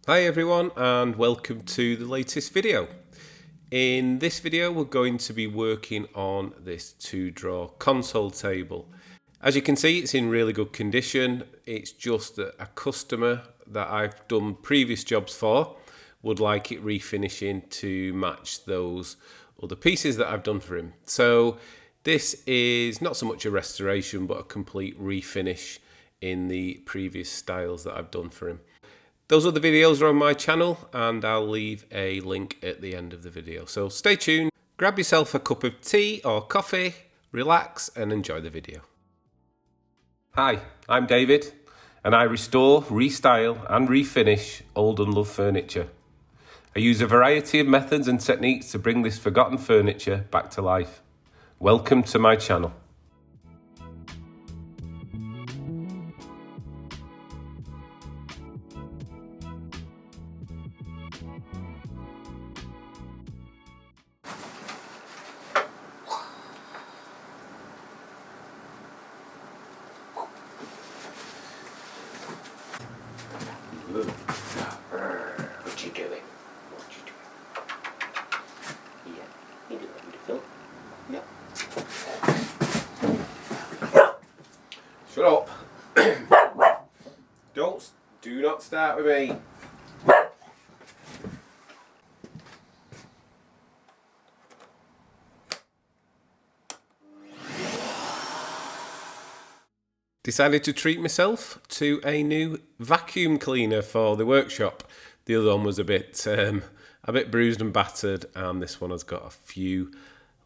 Hi everyone and welcome to the latest video. In this video we're going to be working on this 2-drawer console table. As you can see, it's in really good condition. It's just that a customer that I've done previous jobs for would like it refinishing to match those other pieces that I've done for him. So this is not so much a restoration but a complete refinish in the previous styles that I've done for him. Those other videos are on my channel and I'll leave a link at the end of the video. So stay tuned, grab yourself a cup of tea or coffee, relax and enjoy the video. Hi, I'm David and I restore, restyle and refinish old and loved furniture. I use a variety of methods and techniques to bring this forgotten furniture back to life. Welcome to my channel. What you doing? Yeah, you do wonderful. Yeah. Shut up. Do not start with me. Decided to treat myself to a new vacuum cleaner for the workshop. The other one was a bit bruised and battered, and this one has got a few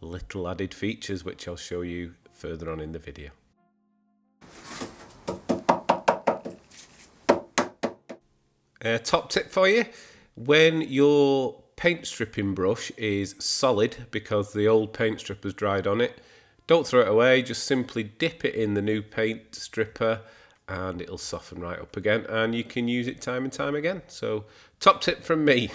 little added features which I'll show you further on in the video. Top tip for you: when your paint stripping brush is solid because the old paint strip has dried on it, don't throw it away, just simply dip it in the new paint stripper and it'll soften right up again and you can use it time and time again. So top tip from me.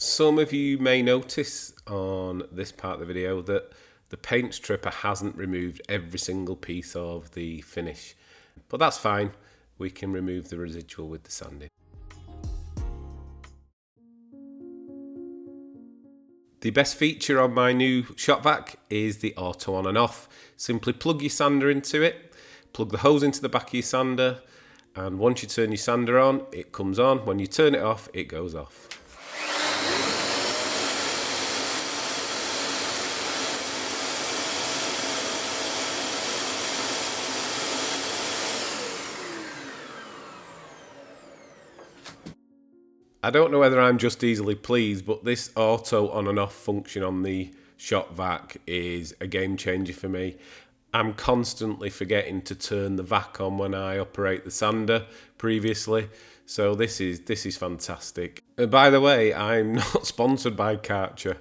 Some of you may notice on this part of the video that the paint stripper hasn't removed every single piece of the finish, but that's fine. We can remove the residual with the sanding. The best feature on my new shop vac is the auto on and off. Simply plug your sander into it, plug the hose into the back of your sander, and once you turn your sander on, it comes on. When you turn it off, it goes off. I don't know whether I'm just easily pleased, but this auto on and off function on the shop vac is a game changer for me. I'm constantly forgetting to turn the vac on when I operate the sander previously, so this is fantastic. And by the way, I'm not sponsored by Karcher.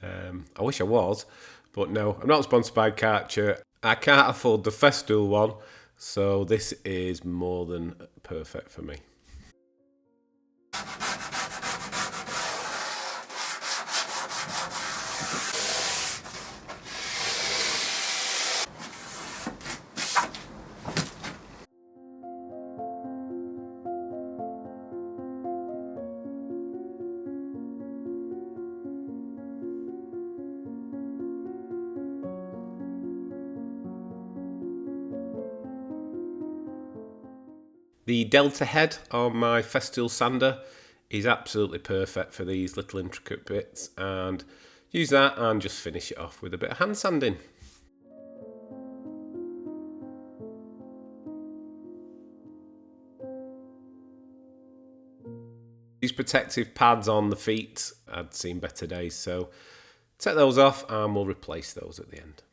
I wish I was, but no, I'm not sponsored by Karcher. I can't afford the Festool one, so this is more than perfect for me. The Delta head on my Festool sander is absolutely perfect for these little intricate bits, and use that and just finish it off with a bit of hand sanding. These protective pads on the feet had seen better days, so take those off and we'll replace those at the end.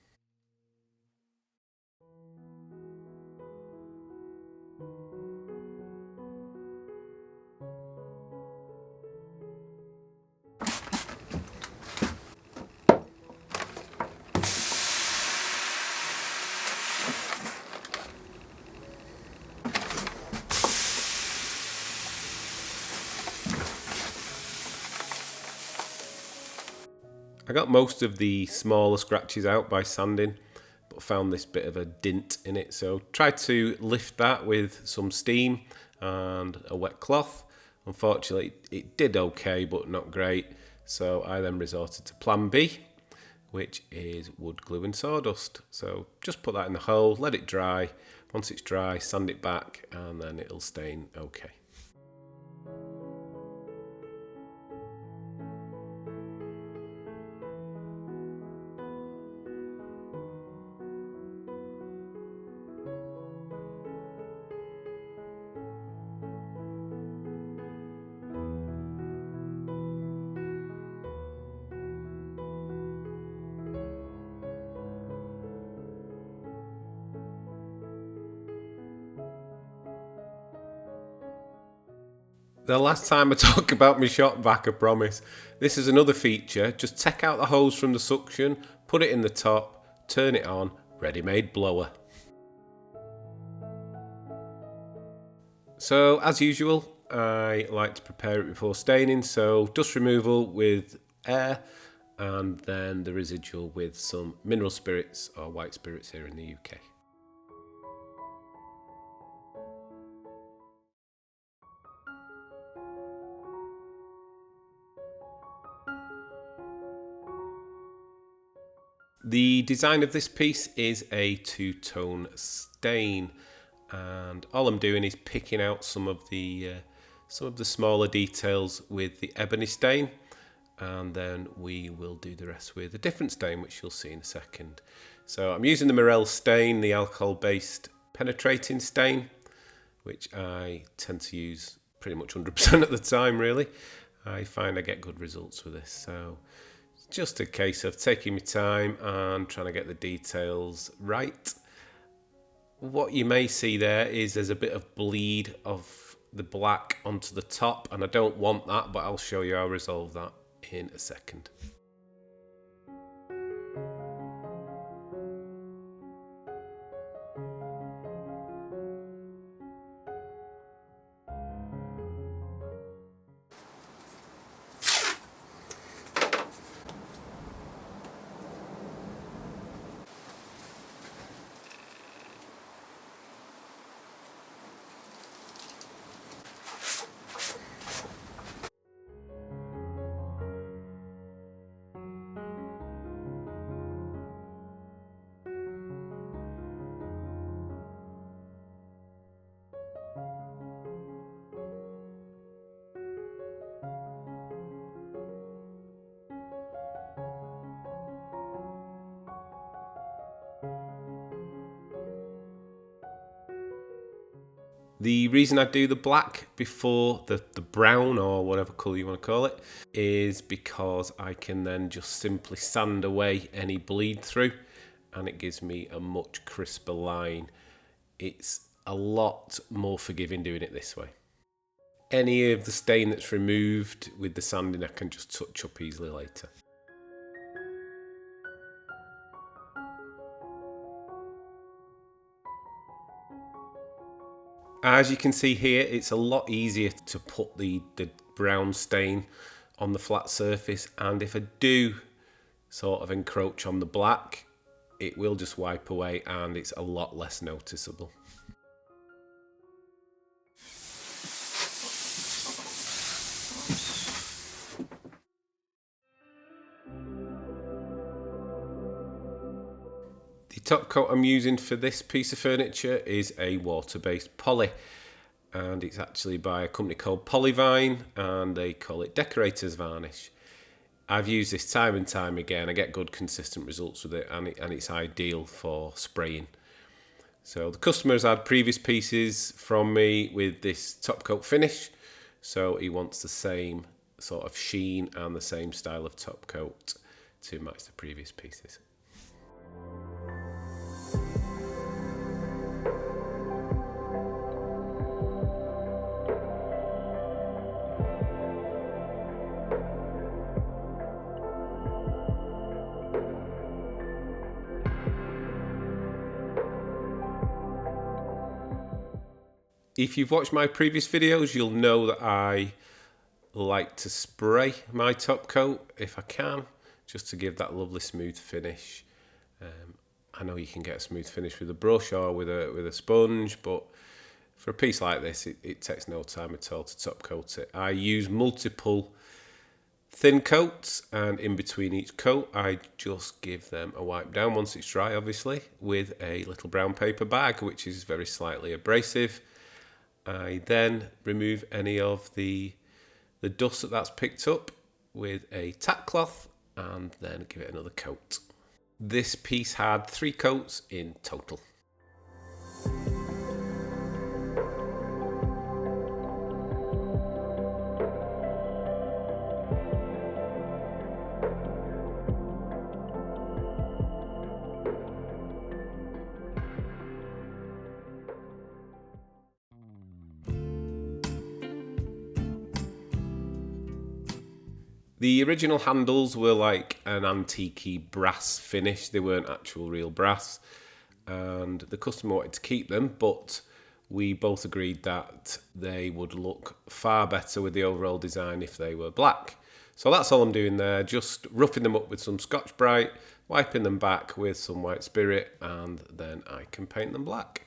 I got most of the smaller scratches out by sanding, but found this bit of a dint in it, so tried to lift that with some steam and a wet cloth. Unfortunately it did okay, but not great, so I then resorted to plan B, which is wood glue and sawdust. So just put that in the hole, let it dry. Once it's dry, sand it back, and then it'll stain okay. The last time I talk about my shop vac, I promise. This is another feature. Just take out the hose from the suction, put it in the top, turn it on, ready-made blower. So as usual, I like to prepare it before staining, so dust removal with air and then the residual with some mineral spirits or white spirits here in the UK. The design of this piece is a two-tone stain, and all I'm doing is picking out some of the smaller details with the ebony stain, and then we will do the rest with a different stain, which you'll see in a second. So I'm using the Morel stain, the alcohol-based penetrating stain, which I tend to use pretty much 100% of the time, really. I find I get good results with this, so just a case of taking my time and trying to get the details right. What you may see there's a bit of bleed of the black onto the top, and I don't want that, but I'll show you how I resolve that in a second. The reason I do the black before the brown, or whatever colour you want to call it, is because I can then just simply sand away any bleed through, and it gives me a much crisper line. It's a lot more forgiving doing it this way. Any of the stain that's removed with the sanding I can just touch up easily later. As you can see here, it's a lot easier to put the brown stain on the flat surface, and if I do sort of encroach on the black, it will just wipe away and it's a lot less noticeable. The top coat I'm using for this piece of furniture is a water-based poly, and it's actually by a company called Polyvine, and they call it decorator's varnish. I've used this time and time again. I get good consistent results with it, and it's ideal for spraying. So the customer's had previous pieces from me with this top coat finish, so he wants the same sort of sheen and the same style of top coat to match the previous pieces. If you've watched my previous videos, you'll know that I like to spray my top coat if I can, just to give that lovely smooth finish. I know you can get a smooth finish with a brush or with a sponge, but for a piece like this, it takes no time at all to top coat it. I use multiple thin coats, and in between each coat, I just give them a wipe down once it's dry, obviously, with a little brown paper bag, which is very slightly abrasive. I then remove any of the dust that's picked up with a tack cloth and then give it another coat. This piece had 3 coats in total. The original handles were like an antique brass finish. They weren't actual real brass, and the customer wanted to keep them, but we both agreed that they would look far better with the overall design if they were black. So that's all I'm doing there, just roughing them up with some Scotch Brite, wiping them back with some white spirit, and then I can paint them black.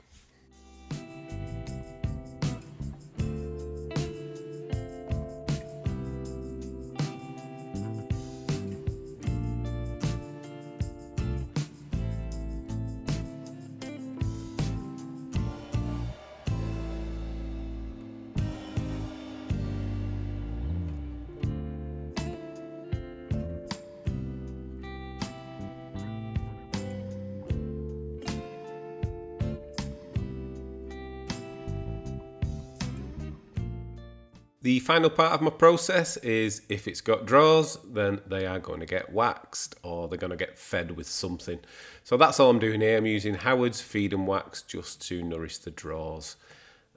The final part of my process is if it's got drawers, then they are going to get waxed or they're going to get fed with something. So that's all I'm doing here. I'm using Howard's Feed and Wax just to nourish the drawers.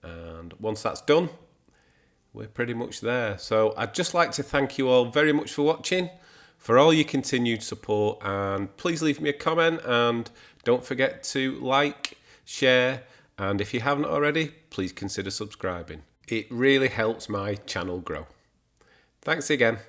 And once that's done, we're pretty much there. So I'd just like to thank you all very much for watching, for all your continued support, and please leave me a comment and don't forget to like, share, and if you haven't already, please consider subscribing. It really helps my channel grow. Thanks again.